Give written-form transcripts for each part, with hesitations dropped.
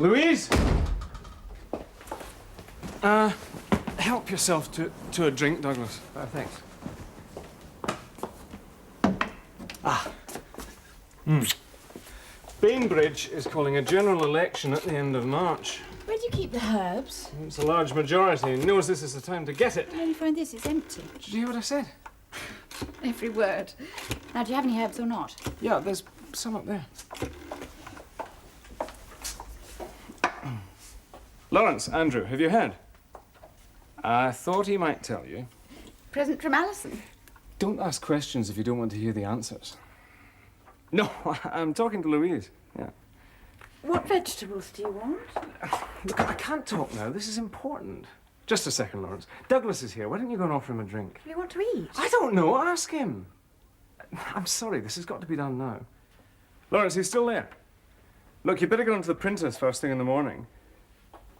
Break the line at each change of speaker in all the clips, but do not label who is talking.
Louise! Help yourself to a drink, Douglas.
Thanks.
Bainbridge is calling a general election at the end of March.
Where do you keep the herbs?
It's a large majority and knows this is the time to get it.
I only find this is empty.
Did you hear what I said?
Every word. Now, do you have any herbs or not?
Yeah, there's some up there. Lawrence, Andrew, have you heard? I thought he might tell you.
Present from Alison.
Don't ask questions if you don't want to hear the answers. No, I'm talking to Louise, yeah.
What vegetables do you want?
Look, I can't talk now. This is important. Just a second, Lawrence. Douglas is here. Why don't you go and offer him a drink?
Do you want to eat?
I don't know. Ask him. I'm sorry. This has got to be done now. Lawrence, he's still there. Look, you better go into the printers first thing in the morning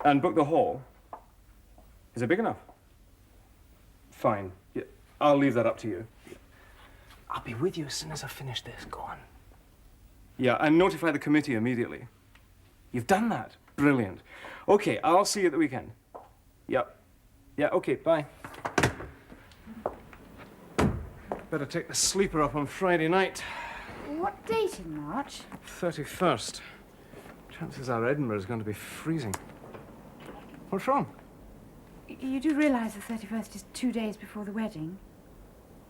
and book the hall. Is it big enough? Fine. Yeah, I'll leave that up to you. I'll be with you as soon as I finish this. Go on. Yeah, and notify the committee immediately. You've done that. Brilliant. Okay, I'll see you at the weekend. Yep. Yeah, okay, bye. Better take the sleeper up on Friday night.
What date in March?
31st. Chances are Edinburgh is going to be freezing. What's wrong?
You do realise the 31st is 2 days before the wedding?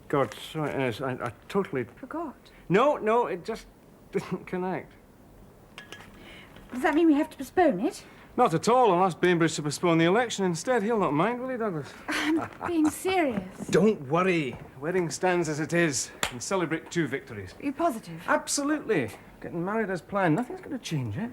God, sorry, Ines, I totally...
Forgot.
No, it just didn't connect.
Does that mean we have to postpone it?
Not at all. I'll ask Bainbridge to postpone the election instead. He'll not mind, will he, Douglas?
I'm being serious.
Don't worry. Wedding stands as it is and celebrate 2 victories.
Are you positive?
Absolutely. Getting married as planned. Nothing's going to change it.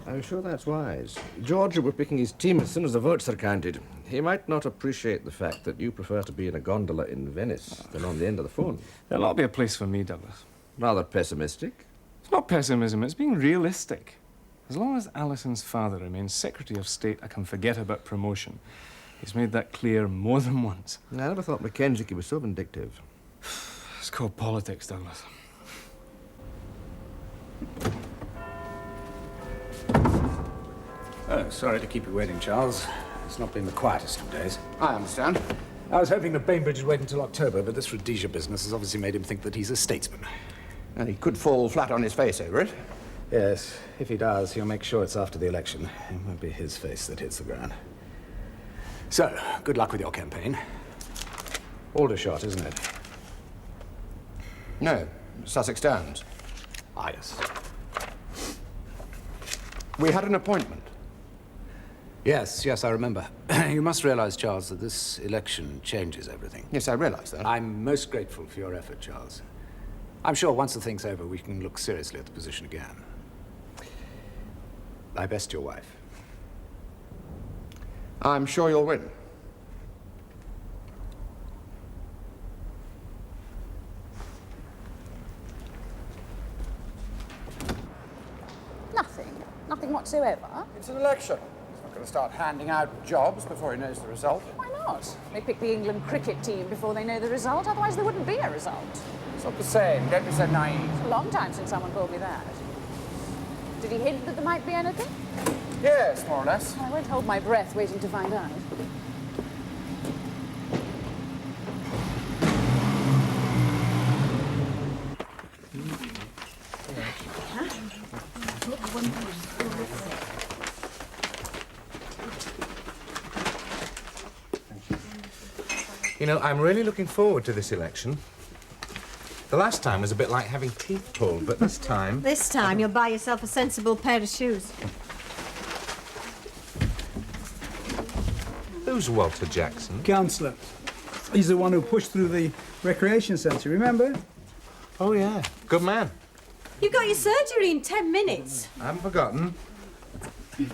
I'm sure that's wise. George will be picking his team as soon as the votes are counted. He might not appreciate the fact that you prefer to be in a gondola in Venice than on the end of the phone.
There'll not be a place for me, Douglas.
Rather pessimistic.
It's not pessimism, it's being realistic. As long as Alison's father remains Secretary of State, I can forget about promotion. He's made that clear more than once.
I never thought Mackenzie was so vindictive.
It's called politics, Douglas.
Oh, sorry to keep you waiting, Charles. It's not been the quietest of days.
I understand.
I was hoping that Bainbridge would wait until October, but this Rhodesia business has obviously made him think that he's a statesman.
And he could fall flat on his face over it.
Yes, if he does, he'll make sure it's after the election. It won't be his face that hits the ground. So, good luck with your campaign. Aldershot, isn't it?
No, Sussex Downs.
Ah, yes.
We had an appointment.
Yes, I remember. You must realize, Charles, that this election changes everything.
Yes, I realize that.
I'm most grateful for your effort, Charles. I'm sure once the thing's over, we can look seriously at the position again. I best your wife.
I'm sure you'll win.
Nothing whatsoever.
It's an election. He's not going to start handing out jobs before he knows the result.
Why not? They pick the England cricket team before they know the result, otherwise there wouldn't be a result.
It's not the same. Don't be so naive.
It's a long time since someone told me that. Did he hint that there might be anything?
Yes, more or less.
I won't hold my breath waiting to find out.
You know, I'm really looking forward to this election. The last time was a bit like having teeth pulled, but this time...
This time you'll buy yourself a sensible pair of shoes.
Who's Walter Jackson?
Councillor. He's the one who pushed through the recreation centre, remember?
Oh, yeah. Good man.
You've got your surgery in 10 minutes.
I haven't forgotten.
Do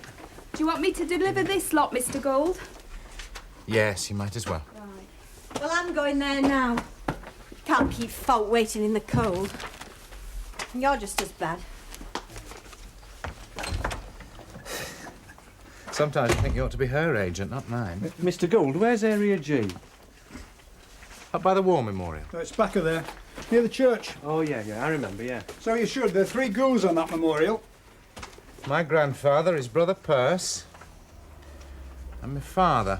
you want me to deliver this lot, Mr. Gold?
Yes, you might as well.
Well, I'm going there now. Can't keep folk waiting in the cold. You're just as bad.
Sometimes I think you ought to be her agent, not mine.
Mr. Gold, where's Area G?
Up by the War Memorial.
No, it's back of there. near the church.
Oh, yeah, I remember, yeah.
So you should. There are 3 ghouls on that memorial.
My grandfather, his brother Perce, and my father.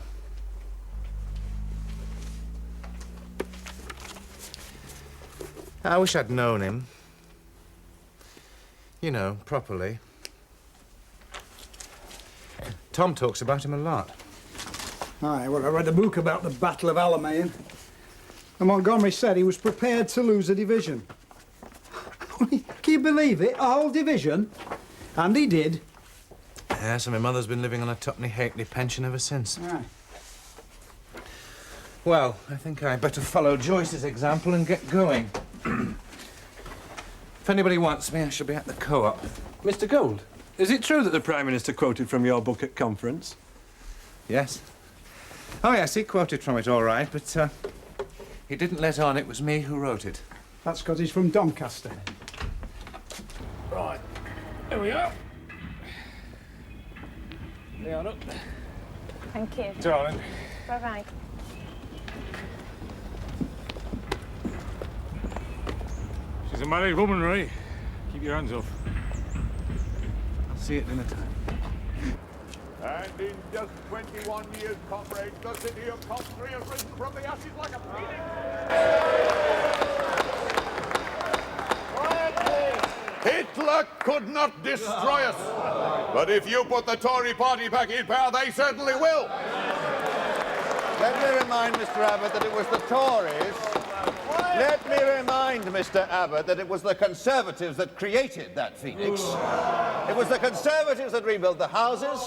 I wish I'd known him. You know, properly. Tom talks about him a lot.
Aye, well, I read a book about the Battle of Alamein. And Montgomery said he was prepared to lose a division. Can you believe it? A whole division? And he did.
Yeah, so my mother's been living on a tuppenny-halfpenny pension ever since.
Aye.
Well, I think I'd better follow Joyce's example and get going. If anybody wants me, I shall be at the co-op.
Mr. Gould, is it true that the Prime Minister quoted from your book at conference?
Yes. Oh, yes, he quoted from it all right, but he didn't let on it was me who wrote it.
That's because he's from Doncaster.
Right, here we are. Leon up.
Thank you.
Darling.
Bye-bye.
She's a married woman, Ray. Keep your hands off.
I'll see you at dinner time.
And in just 21 years, comrades, the city of Coventry has risen from the ashes like a phoenix. Hitler could not destroy us. But if you put the Tory party back in power, they certainly will.
Let me remind Mr. Abbott that it was the Tories. Let me remind Mr. Abbott that it was the Conservatives that created that phoenix. It was the Conservatives that rebuilt the houses,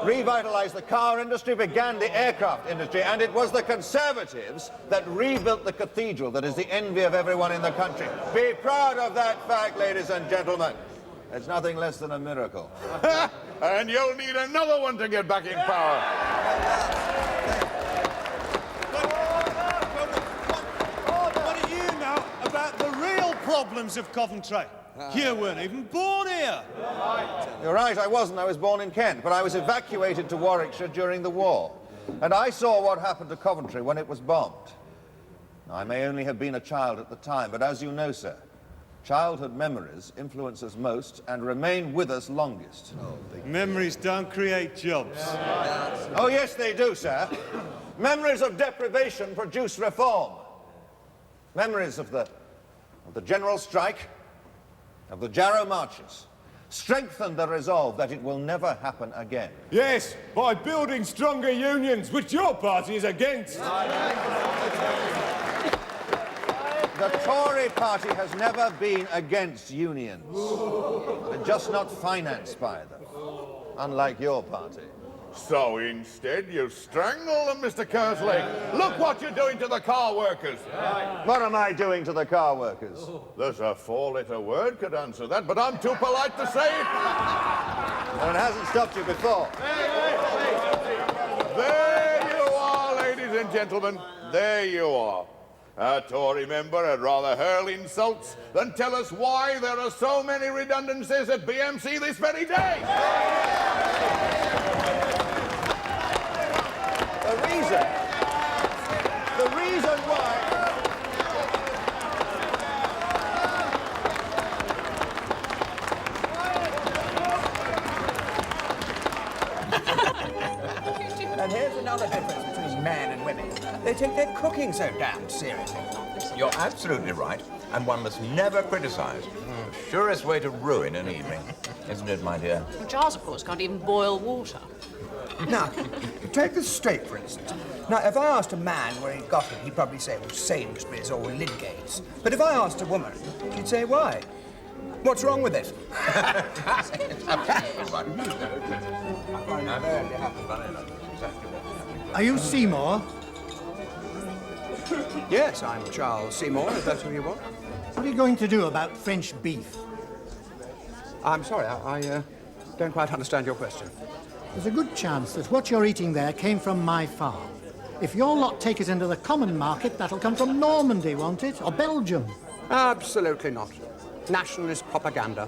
revitalized the car industry, began the aircraft industry, and it was the Conservatives that rebuilt the cathedral that is the envy of everyone in the country. Be proud of that fact, ladies and gentlemen. It's nothing less than a miracle.
And you'll need another one to get back in power.
What do you know about the real problems of Coventry? You weren't even born here.
You're right, I wasn't. I was born in Kent, but I was evacuated to Warwickshire during the war. And I saw what happened to Coventry when it was bombed. I may only have been a child at the time, but as you know, sir, childhood memories influence us most and remain with us longest.
Memories don't create jobs.
Oh, yes, they do, sir. Memories of deprivation produce reform. Memories of the general strike, of the Jarrow marches, strengthen the resolve that it will never happen again.
Yes, by building stronger unions, which your party is against.
The Tory party has never been against unions. They're just not financed by them, unlike your party.
So instead, you strangle them, Mr. Kersley. Look what you're doing to the car workers.
What am I doing to the car workers?
There's a 4-letter word could answer that, but I'm too polite to say it.
Well, it hasn't stopped you before.
There you are, ladies and gentlemen. There you are. A Tory member had rather hurl insults than tell us why there are so many redundancies at BMC this very day.
The reason why...
And here's another difference between men and women. They take their cooking so damn seriously.
You're absolutely right, and one must never criticize. The surest way to ruin an evening, isn't it, my dear?
Well, Charles, of course, can't even boil water.
Now, take the steak, for instance. Now, if I asked a man where he got it, he'd probably say it was Sainsbury's or Lidgate's. But if I asked a woman, she'd say, why? What's wrong with it?
Are you Seymour?
Yes, I'm Charles Seymour, if that's who you want.
What are you going to do about French beef?
I'm sorry, I don't quite understand your question.
There's a good chance that what you're eating there came from my farm. If your lot take it into the common market, that'll come from Normandy, won't it? Or Belgium?
Absolutely not. Nationalist propaganda.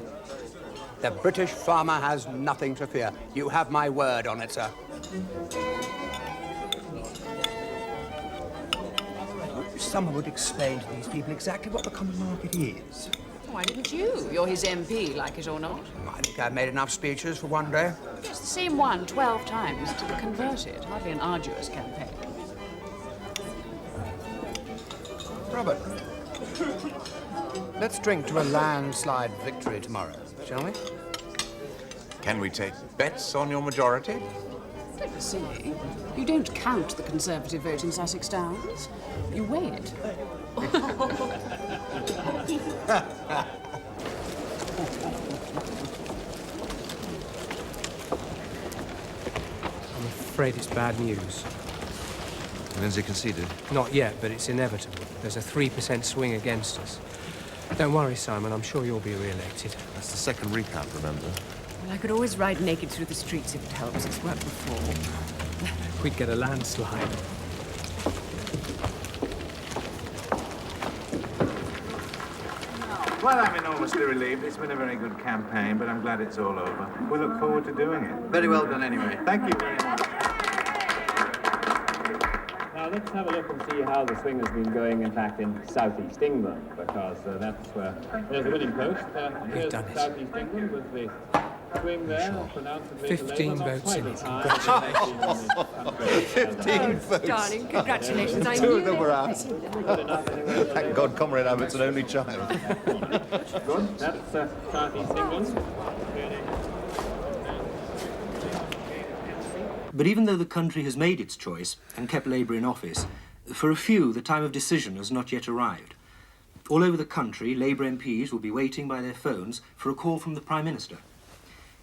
The British farmer has nothing to fear. You have my word on it, sir. someone would explain to these people exactly what the common market is.
Why didn't you? You're his MP, like it or not.
I think I've made enough speeches for one day.
It's the same one 12 times to the converted. Hardly an arduous campaign.
Robert, let's drink to a landslide victory tomorrow, shall we?
Can we take bets on your majority?
Don't be silly. You don't count the Conservative vote in Sussex Downs. You weigh it.
I'm afraid it's bad news.
Lindsay conceded?
Not yet, but it's inevitable. There's a 3% swing against us. Don't worry, Simon. I'm sure you'll be re-elected.
That's the second recount, remember?
Well, I could always ride naked through the streets if it helps. It's worked before.
We'd get a landslide.
Well, I'm enormously relieved. It's been a very good campaign, but I'm glad it's all over. We look forward to doing it.
Very well done, anyway.
Thank you very much.
Now, let's have a look and see how the swing has been going, in fact, in southeast England, because that's where there's a winning post. Here's southeast England with the swing there, pronounced
15 votes in it.
Congratulations.
15 votes.
Darling, congratulations. I
Two
knew
of them
it.
were out. Thank God Comrade Abbott's an only child.
Good. That's southeast England.
But even though the country has made its choice and kept Labour in office, for a few, the time of decision has not yet arrived. All over the country, Labour MPs will be waiting by their phones for a call from the Prime Minister.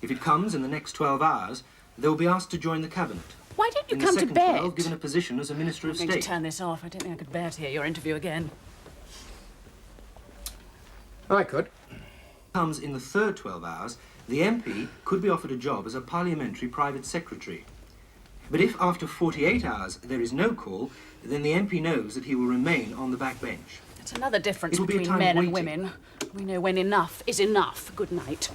If it comes in the next 12 hours, they will be asked to join the Cabinet.
Why don't you
in
come
the
to
second
bed?
12, given a position as a Minister of
I'm going
State.
to turn this off. I don't think I could bear to hear your interview again.
I could.
Comes in the third 12 hours, the MP could be offered a job as a parliamentary private secretary. But if after 48 hours there is no call, then the MP knows that he will remain on the back bench.
It's another difference
It'll be a
between
time
men
of
and
waiting.
women. We know when enough is enough. Good night.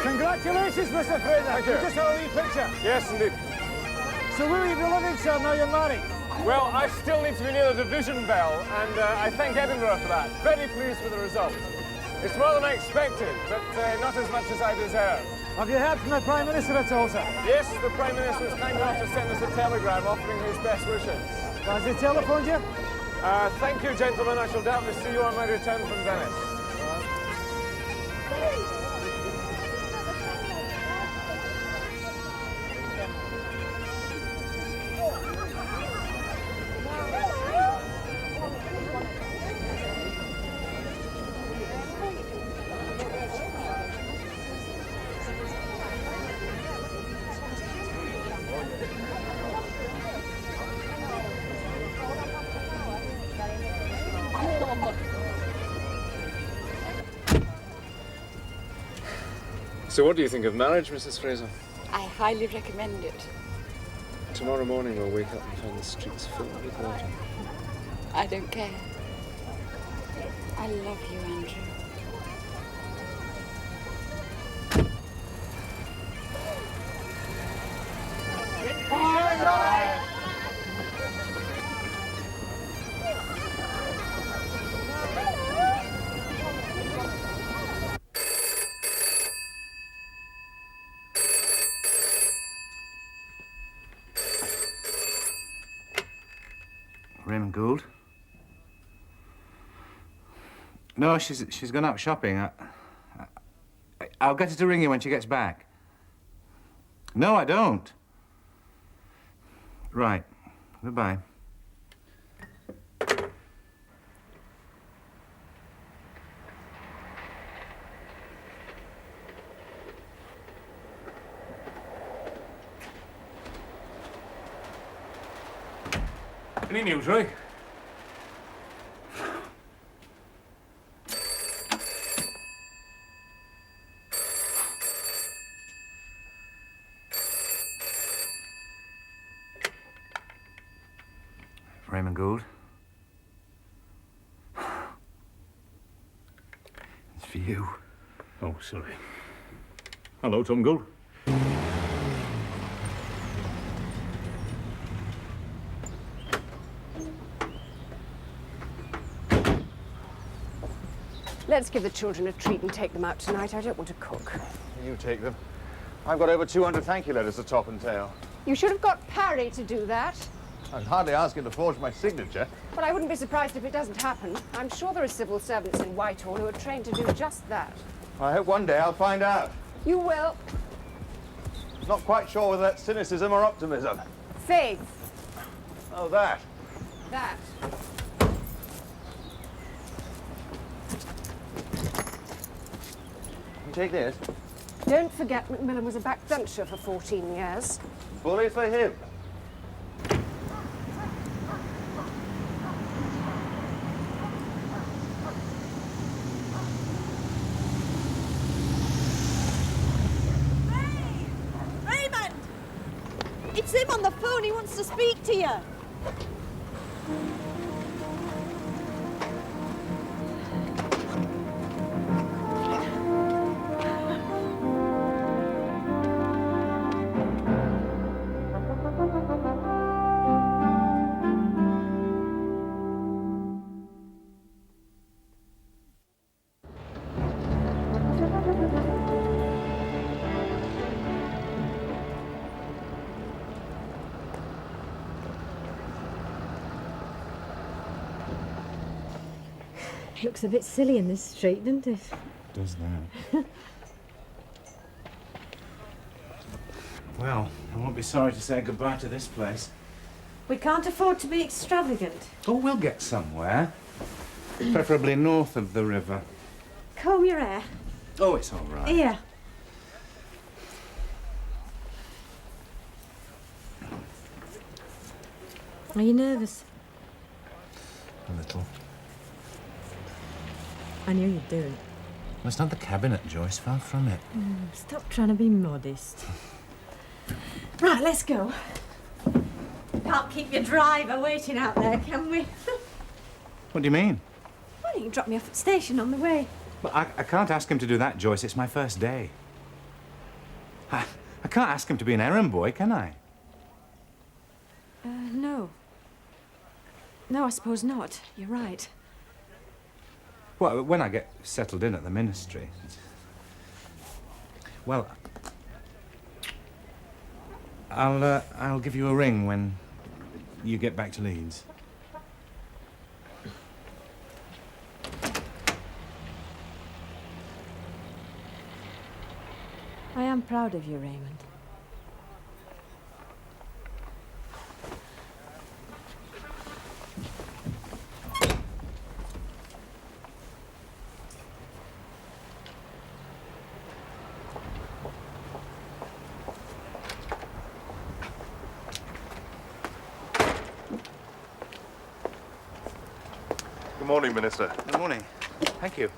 Congratulations, Mr. Fraser.
Thank you.
Just had a wee picture.
Yes, indeed.
So where will you be living, sir, now you're married?
Well, I still need to be near the division bell, and I thank Edinburgh for that. Very pleased with the result. It's more than I expected, but not as much as I deserve.
Have you heard from the Prime Minister at all, sir?
Yes, the Prime Minister was kind enough to send us a telegram offering his best wishes.
Has he telephoned you?
Thank you, gentlemen. I shall doubtless see you on my return from Venice. So what do you think of marriage, Mrs. Fraser?
I highly recommend it.
Tomorrow morning we'll wake up and find the streets filled with water.
I don't care. I love you, Andrew.
Raymond Gould? No, she's gone out shopping. I'll get her to ring you when she gets back. No, I don't. Right. Goodbye.
Any news, Roy?
Raymond Gould. It's for you.
Oh, sorry. Hello, Tom Gould.
Let's give the children a treat and take them out tonight. I don't want to cook.
You take them. I've got over 200 thank you letters to top and tail.
You should have got Parry to do that.
I'd hardly ask him to forge my signature.
But I wouldn't be surprised if it doesn't happen. I'm sure there are civil servants in Whitehall who are trained to do just that.
I hope one day I'll find out.
You will.
Not quite sure whether that's cynicism or optimism.
Faith.
Oh, that.
That.
You take this.
Don't forget Macmillan was a backbencher for 14 years.
Bully for him.
Raymond! It's him on the phone. He wants to speak to you.
It looks a bit silly in this street, doesn't it?
Does that? Well, I won't be sorry to say goodbye to this place.
We can't afford to be extravagant.
Oh, we'll get somewhere. Preferably north of the river.
Comb your hair.
Oh, it's all right.
Here. Are you nervous?
A little.
I knew you'd do it.
Well, it's not the cabinet, Joyce. Far from it.
Stop trying to be modest. Right, let's go.
Can't keep your driver waiting out there, can we?
What do you mean?
Why don't you drop me off at the station on the way?
Well, I can't ask him to do that, Joyce. It's my first day. I can't ask him to be an errand boy, can I?
No. No, I suppose not. You're right.
Well, when I get settled in at the ministry. Well, I'll give you a ring when you get back to Leeds.
I am proud of you, Raymond.
Good morning, Minister.
Good morning. Thank you.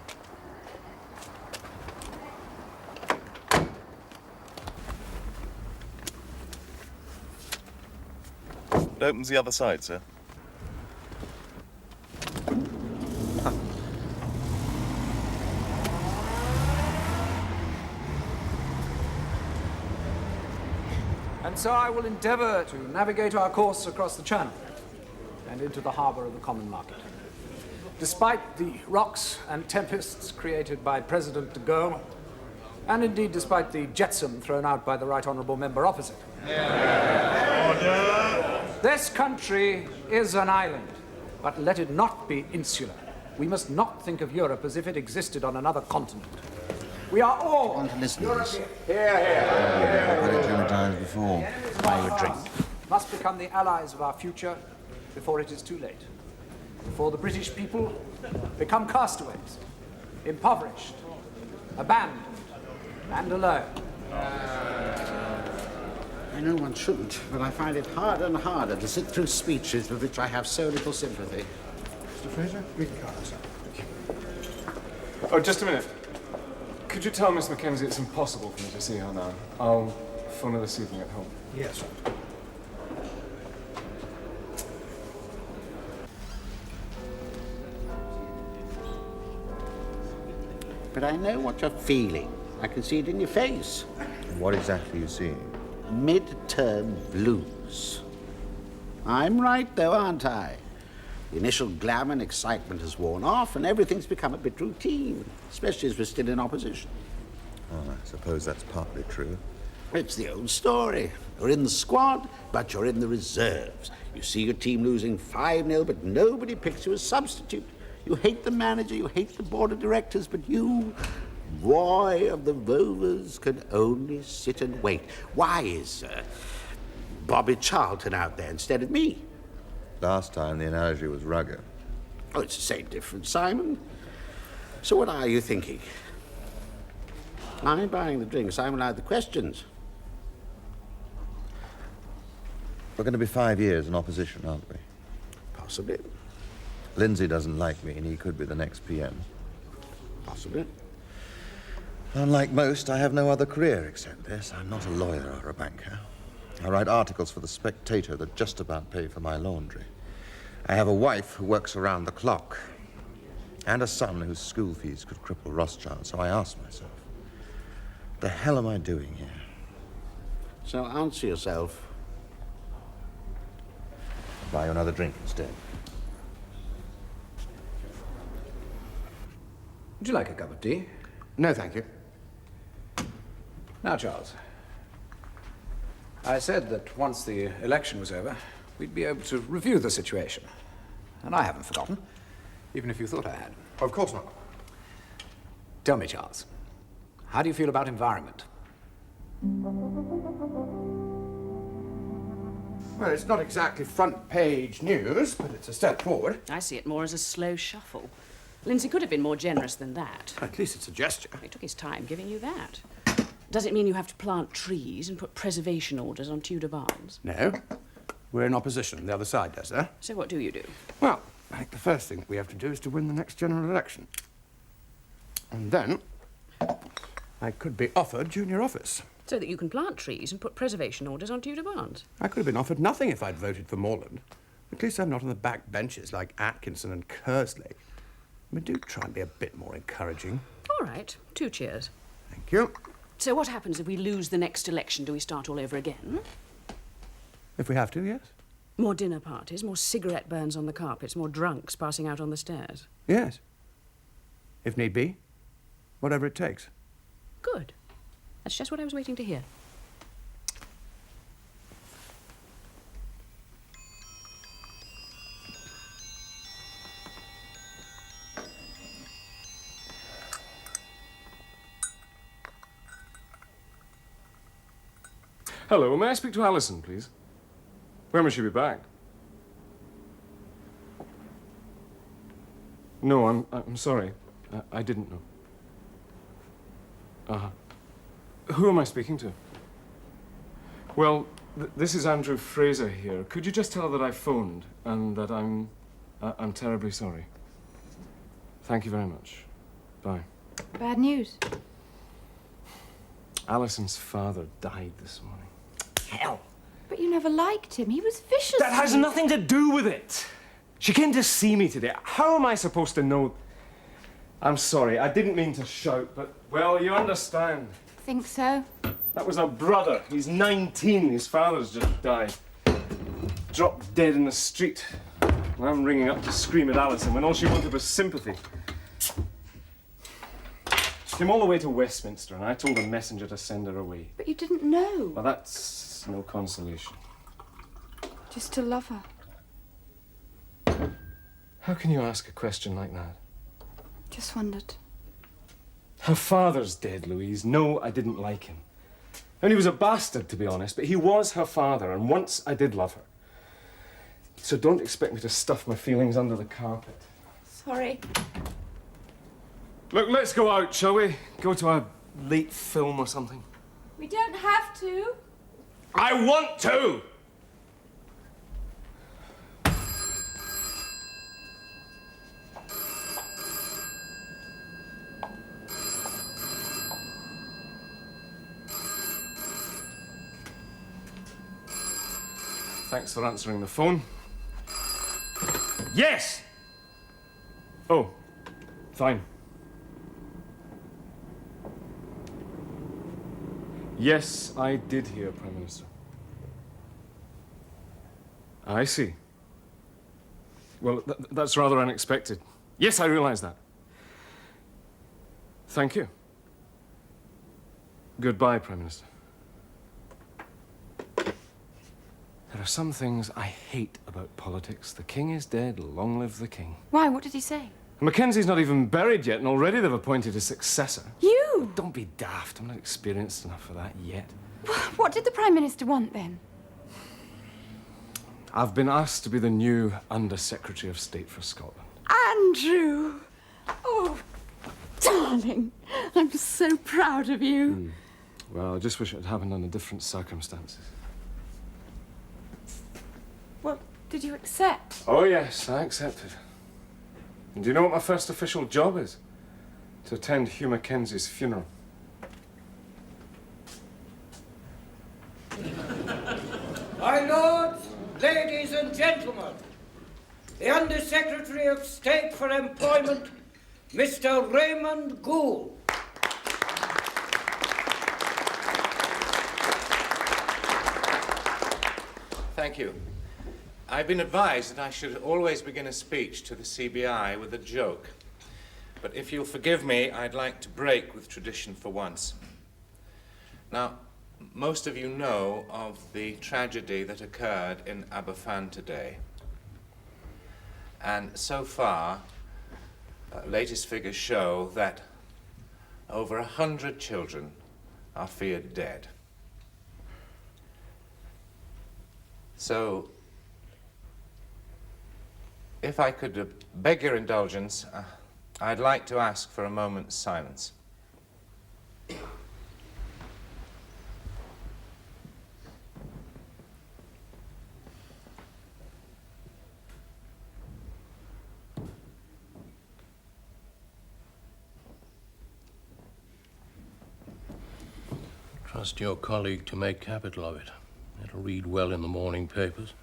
It opens the other side, sir.
And so I will endeavour to navigate our course across the Channel and into the harbour of the Common Market. Despite the rocks and tempests created by President de Gaulle, and indeed despite the jetsam thrown out by the Right Honourable Member opposite. This country is an island, but let it not be insular. We must not think of Europe as if it existed on another continent. We are all...
I want to listen to this.
Here, here.
I've heard it 200 times before.
Buy you a drink. must become the allies of our future before it is too late. Before the British people become castaways, impoverished, abandoned, and alone.
I know one shouldn't, but I find it harder and harder to sit through speeches with which I have so little sympathy. Mr. Fraser, read the cards.
Oh, just a minute. Could you tell Miss Mackenzie it's impossible for me to see her now? I'll phone her this evening at home.
Yes, sir. But I know what you're feeling. I can see it in your face.
What exactly are you seeing?
Mid-term blues. I'm right, though, aren't I? The initial glamour and excitement has worn off, and everything's become a bit routine, especially as we're still in opposition.
Oh, I suppose that's partly true.
It's the old story. You're in the squad, but you're in the reserves. You see your team losing 5-0, but nobody picks you as substitute. You hate the manager, you hate the board of directors, but you, Roy of the Rovers, can only sit and wait. Why is Bobby Charlton out there instead of me?
Last time the analogy was rugger.
Oh, it's the same difference, Simon. So what are you thinking? I'm buying the drinks, I'm allowed the questions.
We're going to be 5 years in opposition, aren't we?
Possibly.
Lindsay doesn't like me, and he could be the next PM.
Possibly.
Unlike most, I have no other career except this. I'm not a lawyer or a banker. I write articles for The Spectator that just about pay for my laundry. I have a wife who works around the clock, and a son whose school fees could cripple Rothschild. So I ask myself, what the hell am I doing here?
So answer yourself.
I'll buy you another drink instead.
Would you like a cup of tea?
No, thank you.
Now, Charles, I said that once the election was over, we'd be able to review the situation. And I haven't forgotten, even if you thought I had.
Of course not.
Tell me, Charles, how do you feel about environment?
Well, it's not exactly front-page news, but it's a step forward.
I see it more as a slow shuffle. Lindsay could have been more generous than that.
At least it's a gesture.
He took his time giving you that. Does it mean you have to plant trees and put preservation orders on Tudor barns?
No. We're in opposition. The other side does that.
So what do you do?
Well, I think the first thing that we have to do is to win the next general election. And then I could be offered junior office.
So that you can plant trees and put preservation orders on Tudor barns?
I could have been offered nothing if I'd voted for Morland. At least I'm not on the back benches like Atkinson and Kersley. I mean, do try and be a bit more encouraging.
All right. 2 cheers.
Thank you.
So what happens if we lose the next election? Do we start all over again?
If we have to, yes.
More dinner parties, more cigarette burns on the carpets, more drunks passing out on the stairs?
Yes. If need be. Whatever it takes.
Good. That's just what I was waiting to hear.
Hello, may I speak to Alison, please? When will she be back? No, I'm sorry. I didn't know. Who am I speaking to? Well, this is Andrew Fraser here. Could you just tell her that I phoned and that I'm terribly sorry? Thank you very much. Bye.
Bad news.
Alison's father died this morning.
Hell. But you never liked him. He was vicious.
That has nothing to do with it. She came to see me today. How am I supposed to know? I'm sorry, I didn't mean to shout, but, well, you understand.
Think so?
That was her brother. He's 19. His father's just died. Dropped dead in the street. And I'm ringing up to scream at Alison when all she wanted was sympathy. She came all the way to Westminster, and I told the messenger to send her away.
But you didn't know.
Well, that's no consolation.
Just to love her.
How can you ask a question like that?
Just wondered.
Her father's dead, Louise. No, I didn't like him. And he was a bastard, to be honest, but he was her father, and once I did love her. So don't expect me to stuff my feelings under the carpet.
Sorry.
Look, let's go out, shall we? Go to a late film or something.
We don't have to.
I want to! Thanks for answering the phone. Yes! Oh, fine. Yes, I did hear, Prime Minister. I see. Well, that's rather unexpected. Yes, I realise that. Thank you. Goodbye, Prime Minister. There are some things I hate about politics. The king is dead, long live the king.
Why? What did he say?
Mackenzie's not even buried yet, and already they've appointed a successor.
You!
Don't be daft. I'm not experienced enough for that yet.
What did the Prime Minister want, then?
I've been asked to be the new Under-Secretary of State for Scotland.
Andrew! Oh, darling. I'm so proud of you.
Well, I just wish it had happened under different circumstances.
Well, did you accept?
Oh, yes, I accepted. And do you know what my first official job is? To attend Hugh Mackenzie's funeral.
My lords, ladies and gentlemen, the Under-Secretary of State for Employment, Mr. Raymond Gould.
Thank you. I've been advised that I should always begin a speech to the CBI with a joke. But if you'll forgive me, I'd like to break with tradition for once. Now, most of you know of the tragedy that occurred in Aberfan today. And so far, latest figures show that over 100 children are feared dead. So, if I could beg your indulgence, I'd like to ask for a moment's silence.
Trust your colleague to make capital of it. It'll read well in the morning papers.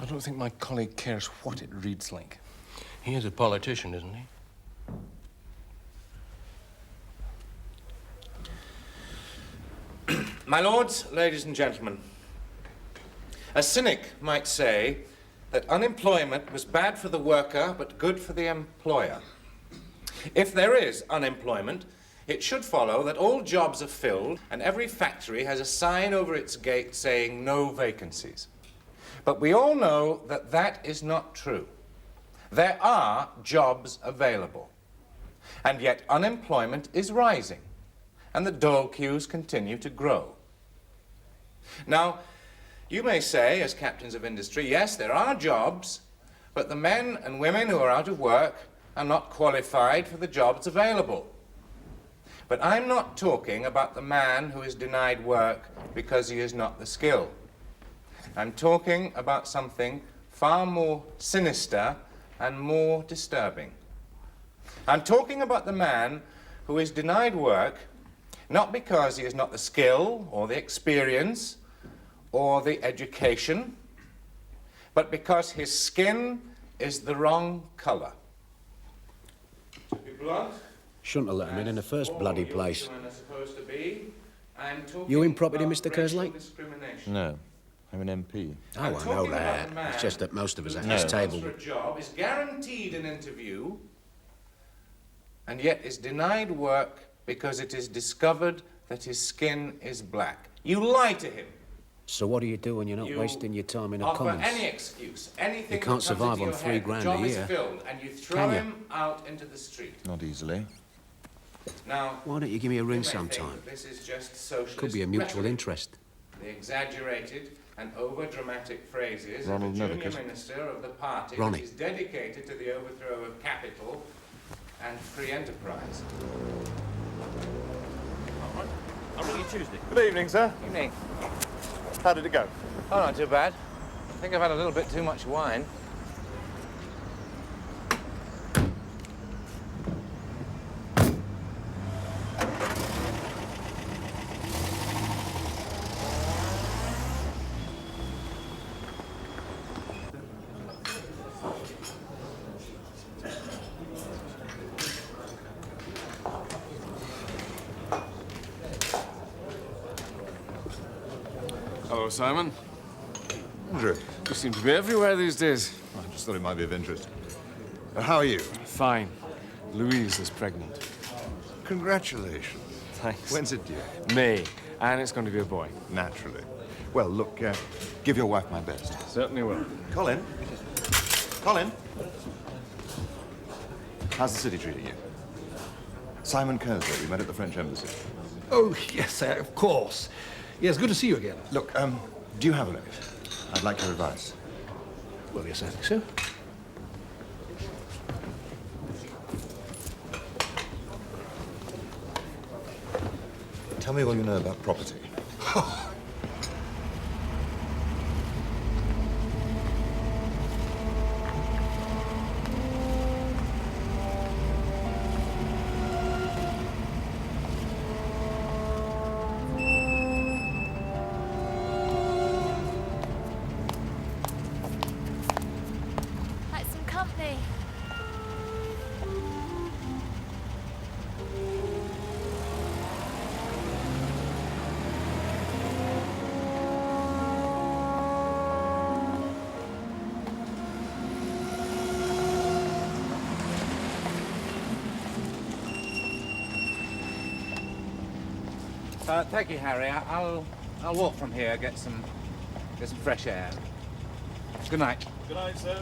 I don't think my colleague cares what it reads like.
He is a politician, isn't he?
My lords, ladies and gentlemen, a cynic might say that unemployment was bad for the worker but good for the employer. If there is unemployment, it should follow that all jobs are filled and every factory has a sign over its gate saying no vacancies. But we all know that that is not true. There are jobs available. And yet unemployment is rising and the dole queues continue to grow. Now, you may say, as captains of industry, yes, there are jobs, but the men and women who are out of work are not qualified for the jobs available. But I'm not talking about the man who is denied work because he is not the skill. I'm talking about something far more sinister and more disturbing. I'm talking about the man who is denied work not because he has not the skill or the experience or the education, but because his skin is the wrong colour. To be blunt,
shouldn't have let him in the first bloody place.
You
in property, Mr. Kerslake?
No, I'm an MP.
Oh, I know that. It's just that most of us at this table...
For a job is guaranteed an interview and yet is denied work because it is discovered that his skin is black. You lie to him.
So what do you do when you're not wasting your time in the
Offer
Commons?
any excuse, anything
You can't
that comes
survive
into
on
your
£3
head.
grand
The job
a year.
is filled and you throw
Can you?
him out into the street.
Not easily.
Now,
Why don't you give me a ring
may think
sometime?
that this is just socialist
Could be a mutual
rhetoric.
interest.
The exaggerated and over-dramatic phrases
Ronald
of a junior
Nethercutt.
minister of the party
Ronnie.
that is dedicated to the overthrow of capital and free enterprise.
I'll ring you Tuesday. Good evening, sir.
Evening.
How did it go?
Oh, not too bad. I think I've had a little bit too much wine.
Hello, Simon.
Andrew.
You seem to be everywhere these days.
I just thought it might be of interest. How are you?
Fine. Louise is pregnant.
Congratulations.
Thanks.
When's it due?
May. And it's going to be a boy.
Naturally. Well, look, give your wife my best.
Certainly will.
Colin? Colin? How's the city treating you? Simon Kersley, we met at the French embassy.
Oh, yes, of course. Yes, good to see you again.
Look, do you have a minute? I'd like your advice.
Well, yes, I think so.
Tell me all you know about property.
Like some company.
Thank you, Harry. I'll walk from here, get some fresh air. Good night.
Good night, sir.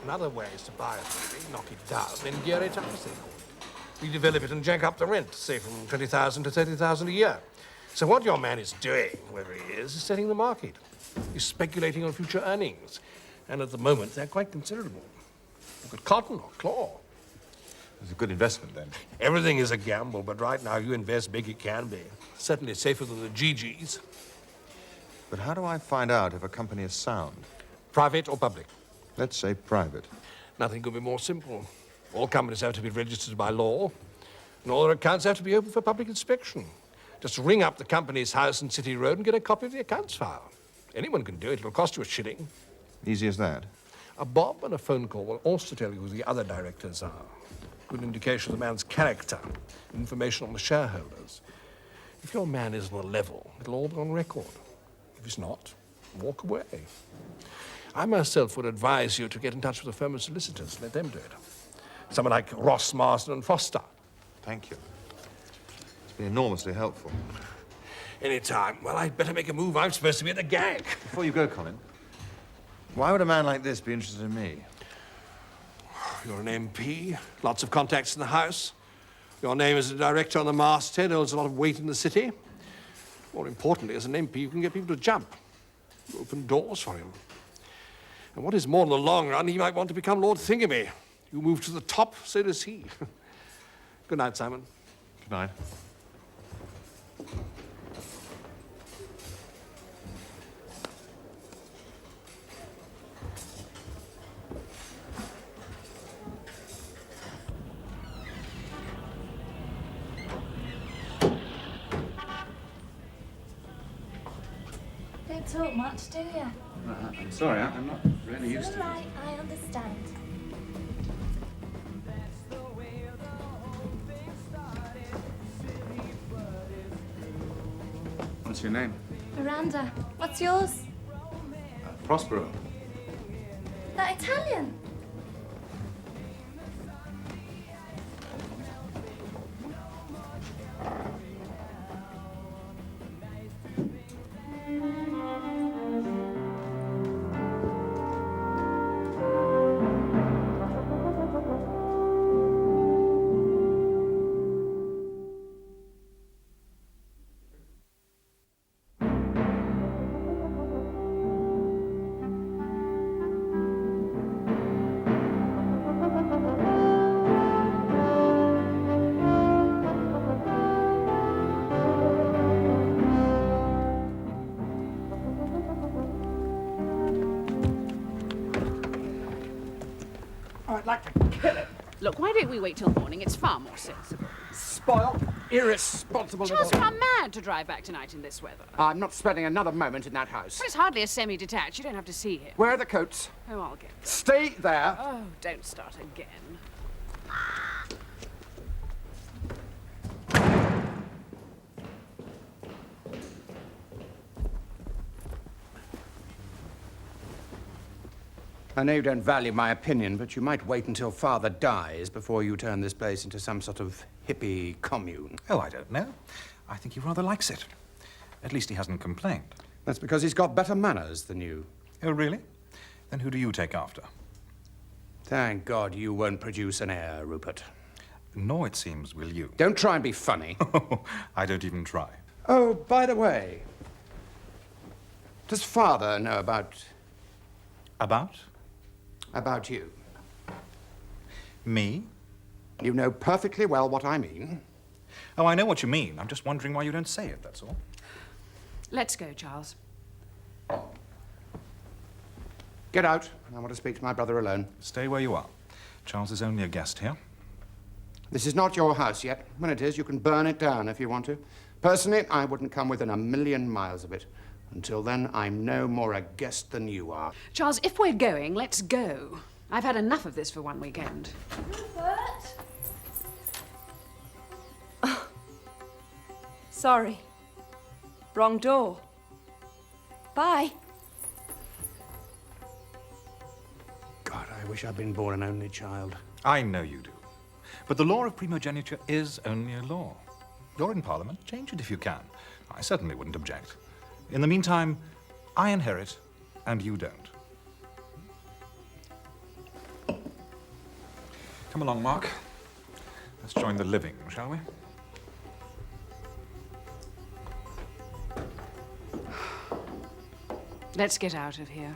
Another way is to buy a building, knock it down, then gear it up, as they call it. Redevelop it and jack up the rent, say from 20,000 to 30,000 a year. So what your man is doing, wherever he is setting the market. He's speculating on future earnings. And at the moment, they're quite considerable. Look at cotton or claw.
It's a good investment, then.
Everything is a gamble, but right now, you invest big, it can be. Certainly safer than the GGs.
But how do I find out if a company is sound?
Private or public?
Let's say private.
Nothing could be more simple. All companies have to be registered by law, and all their accounts have to be open for public inspection. Just ring up the company's house in City Road and get a copy of the accounts file. Anyone can do it. It'll cost you a shilling.
Easy as that.
A bob and a phone call will also tell you who the other directors are. Good indication of the man's character, information on the shareholders. If your man is on the level, it'll all be on record. If he's not, walk away. I myself would advise you to get in touch with the firm of solicitors. Let them do it. Someone like Ross, Marsden and Foster.
Thank you. It's been enormously helpful.
Any time. Well, I'd better make a move. I'm supposed to be at the gang.
Before you go, Colin, why would a man like this be interested in me?
You're an MP, lots of contacts in the House. Your name as a director on the masthead holds a lot of weight in the city. More importantly, as an MP, you can get people to jump. You open doors for him. And what is more, in the long run, he might want to become Lord Thingamy. You move to the top, so does he. Good night, Simon.
Good night.
don't talk much, do you?
I'm sorry, I'm not really used
It's
to
all
this.
right, I understand.
What's your name?
Miranda, what's yours?
Prospero.
That Italian?
I'd like to kill him.
Look, why don't we wait till morning? It's far more sensible.
Spoiled, irresponsible
Charles,
little...
you are mad to drive back tonight in this weather.
I'm not spending another moment in that house.
Well, it's hardly a semi-detached. You don't have to see him.
Where are the coats?
Oh, I'll get them.
Stay there.
Oh, don't start again.
I know you don't value my opinion, but you might wait until Father dies before you turn this place into some sort of hippie commune.
Oh, I don't know. I think he rather likes it. At least he hasn't complained.
That's because he's got better manners than you.
Oh, really? Then who do you take after?
Thank God you won't produce an heir, Rupert.
Nor, it seems, will you.
Don't try and be funny.
I don't even try.
Oh, by the way, does Father know about...
About?
About you.
Me?
You know perfectly well what I mean.
Oh, I know what you mean. I'm just wondering why you don't say it, that's all.
Let's go, Charles.
Get out. I want to speak to my brother alone.
Stay where you are. Charles is only a guest here.
This is not your house yet. When it is, you can burn it down if you want to. Personally, I wouldn't come within 1,000,000 miles of it. Until then, I'm no more a guest than you are.
Charles, if we're going, let's go. I've had enough of this for one weekend.
Rupert?
Sorry. Wrong door. Bye.
God, I wish I'd been born an only child.
I know you do. But the law of primogeniture is only a law. You're in Parliament. Change it if you can. I certainly wouldn't object. In the meantime, I inherit, and you don't. Come along, Mark. Let's join the living, shall we?
Let's get out of here.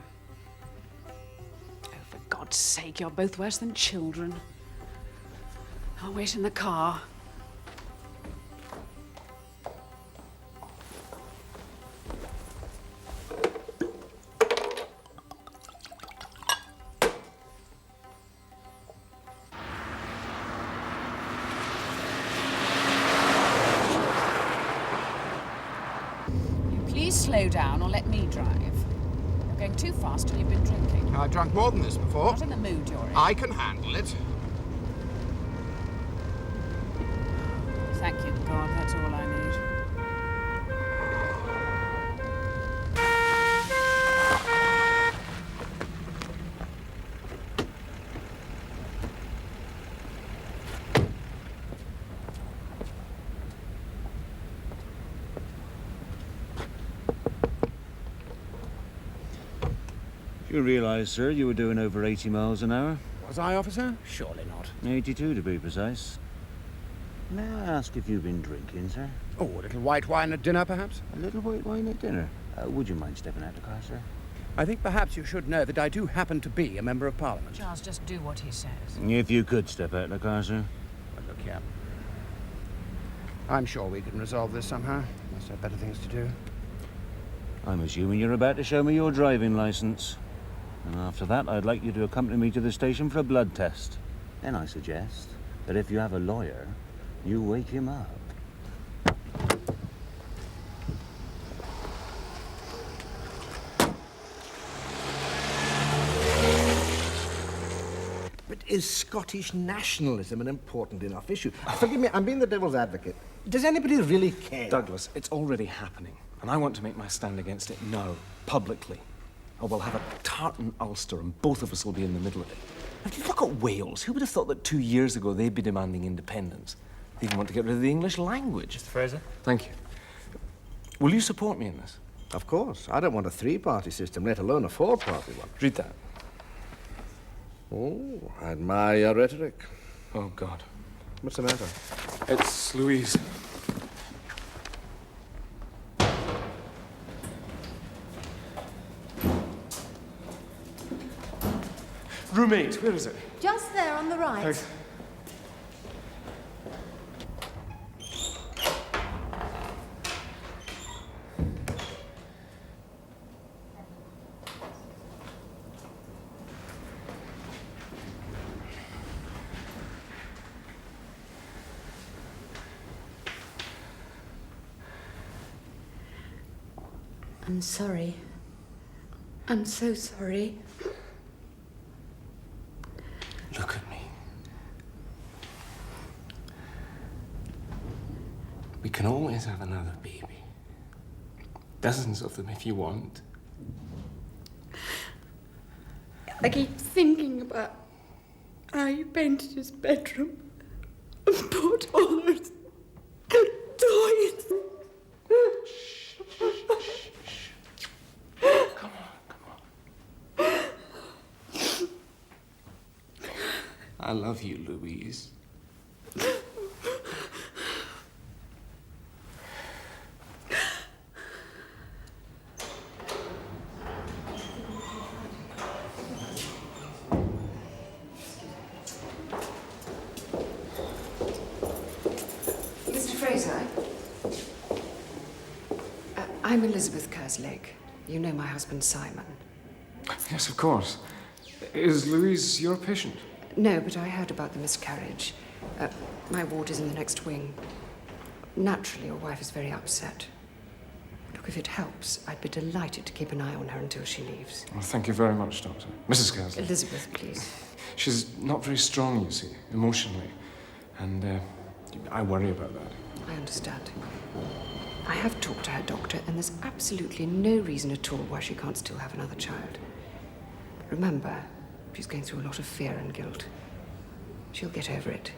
Oh, for God's sake, you're both worse than children. I'll wait in the car. Please slow down or let me drive. You're going too fast and you've been drinking.
I've drunk more than this before.
Not in the mood you're in.
I can handle it.
Thank you, God, that's all I need.
You realise, sir, you were doing over 80 miles an hour?
Was I, officer? Surely not.
82 to be precise. May I ask if you've been drinking, sir?
Oh, a little white wine at dinner, perhaps?
A little white wine at dinner? Would you mind stepping out the car, sir?
I think perhaps you should know that I do happen to be a member of Parliament.
Charles, just do what he says.
If you could step out the car, sir.
Well, look here. I'm sure we can resolve this somehow. Must have better things to do.
I'm assuming you're about to show me your driving licence. And after that, I'd like you to accompany me to the station for a blood test. Then I suggest that if you have a lawyer, you wake him up.
is Scottish nationalism an important enough issue? Forgive me, I'm being the devil's advocate. Does anybody really care?
Douglas, it's already happening, and I want to make my stand against it now, publicly. Or we'll have a tartan ulster, and both of us will be in the middle of it. Now, look at Wales. Who would have thought that 2 years ago they'd be demanding independence? They even want to get rid of the English language.
Mr. Fraser?
Thank you. Will you support me in this?
Of course. I don't want a three-party system, let alone a four-party one.
Read that.
Oh, I admire your rhetoric.
Oh, God.
What's the matter?
It's Louise. Room 8, where is it?
Just there on the right.
Thanks.
I'm sorry. I'm so sorry.
Look at me. We can always have another baby. Dozens of them if you want.
I keep thinking about how you painted his bedroom and put all those toys.
Come on. I love you, Louise.
Mr. Fraser, I'm Elizabeth Kerslake. You know my husband, Simon.
Yes, of course. Is Louise your patient?
No, but I heard about the miscarriage. My ward is in the next wing. Naturally, your wife is very upset. Look, if it helps, I'd be delighted to keep an eye on her until she leaves.
Well, thank you very much, Doctor. Mrs. Kerslake.
Elizabeth, please.
She's not very strong, you see, emotionally. And I worry about that.
I understand. I have talked to her doctor, and there's absolutely no reason at all why she can't still have another child. Remember, she's going through a lot of fear and guilt. She'll get over it,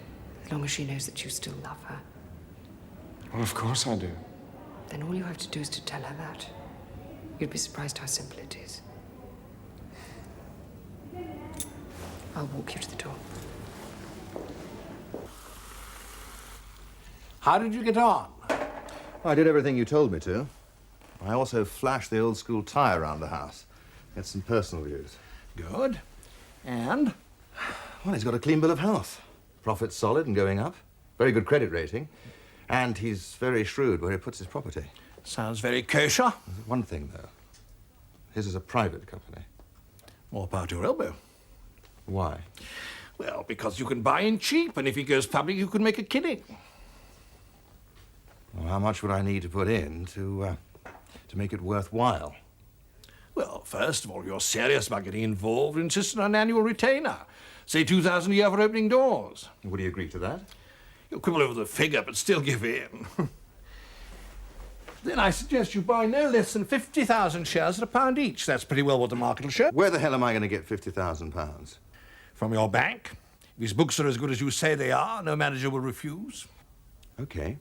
as long as she knows that you still love her.
Well, of course I do.
Then all you have to do is to tell her that. You'd be surprised how simple it is. I'll walk you to the door.
How did you get on?
I did everything you told me to. I also flashed the old school tie around the house. Get some personal views.
Good. And?
Well, he's got a clean bill of health. Profit's solid and going up. Very good credit rating. And he's very shrewd where he puts his property.
Sounds very kosher.
One thing, though. His is a private company.
More power to your elbow.
Why?
Well, because you can buy in cheap, and if he goes public, you can make a killing.
Well, how much would I need to put in to make it worthwhile?
Well, first of all, you're serious about getting involved, insist on an annual retainer. Say 2,000 a year for opening doors.
Would he agree to that?
You'll quibble over the figure, but still give in. Then I suggest you buy no less than 50,000 shares at £1 each. That's pretty well what the market will show.
Where the hell am I going to get £50,000?
From your bank. If his books are as good as you say they are, no manager will refuse.
Okay.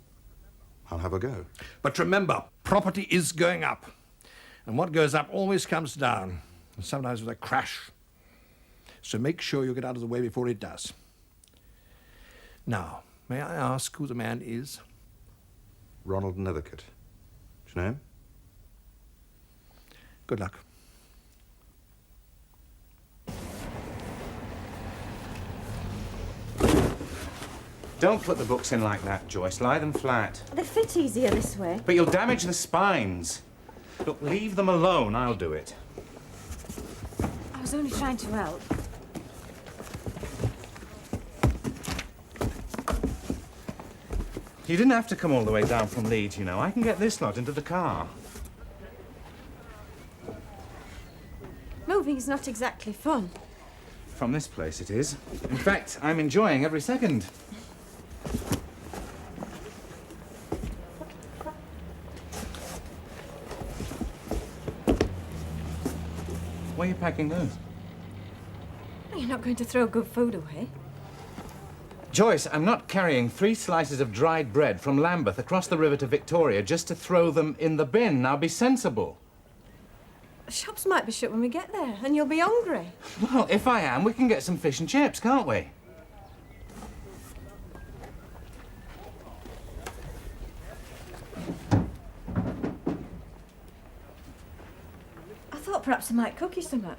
I'll have a go.
But remember, property is going up. And what goes up always comes down, and sometimes with a crash. So make sure you get out of the way before it does. Now, may I ask who the man is?
Ronald Nethercote. Do you know him?
Good luck.
Don't put the books in like that, Joyce. Lie them flat.
They fit easier this way.
But you'll damage the spines. Look, leave them alone. I'll do it.
I was only trying to help.
You didn't have to come all the way down from Leeds, you know. I can get this lot into the car.
Moving's not exactly fun.
From this place, it is. In fact, I'm enjoying every second. Why are you packing those?
You're not going to throw good food away.
Joyce, I'm not carrying 3 slices of dried bread from Lambeth across the river to Victoria just to throw them in the bin. Now, be sensible.
The shops might be shut when we get there, and you'll be hungry.
Well, if I am, we can get some fish and chips, can't we?
I thought perhaps I might cook you something.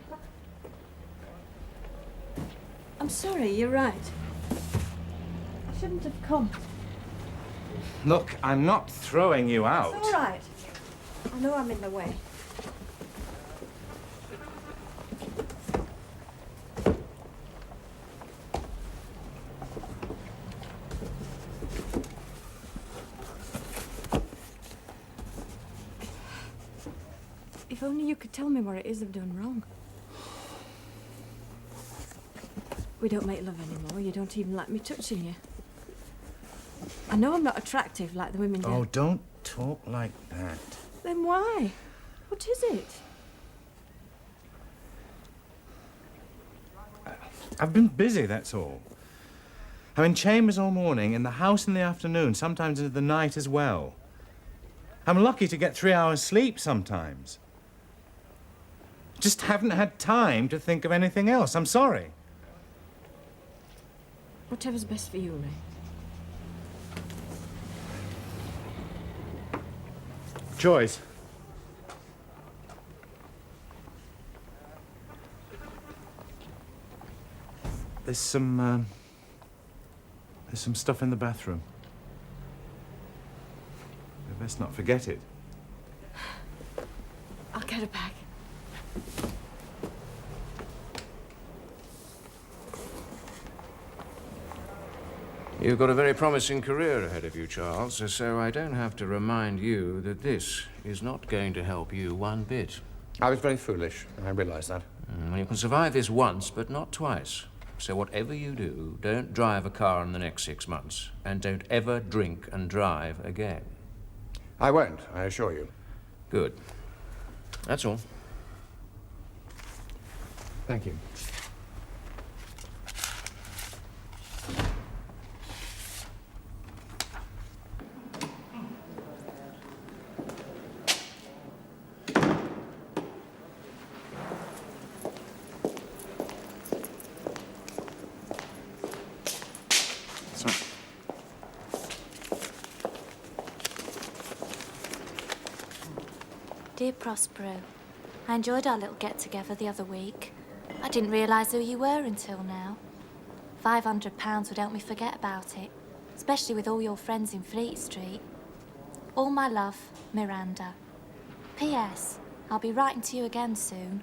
I'm sorry, you're right. I shouldn't have come.
Look, I'm not throwing you out.
It's all right. I know I'm in the way. If only you could tell me what it is I've done wrong. We don't make love anymore. You don't even like me touching you. I know I'm not attractive like the women do.
Oh, don't talk like that.
Then why? What is it?
I've been busy, that's all. I'm in chambers all morning, in the house in the afternoon, sometimes into the night as well. I'm lucky to get 3 hours sleep sometimes. Just haven't had time to think of anything else. I'm sorry.
Whatever's best for you, Ray.
Joyce. There's some stuff in the bathroom. We best not forget it.
I'll get it back.
You've got a very promising career ahead of you, Charles, so I don't have to remind you that this is not going to help you one bit.
I was very foolish. I realise that.
Well, you can survive this once, but not twice. So whatever you do, don't drive a car in the next 6 months, and don't ever drink and drive again.
I won't, I assure you.
Good. That's all.
Thank you.
Dear Prospero, I enjoyed our little get-together the other week. I didn't realise who you were until now. £500 would help me forget about it, especially with all your friends in Fleet Street. All my love, Miranda. P.S. I'll be writing to you again soon.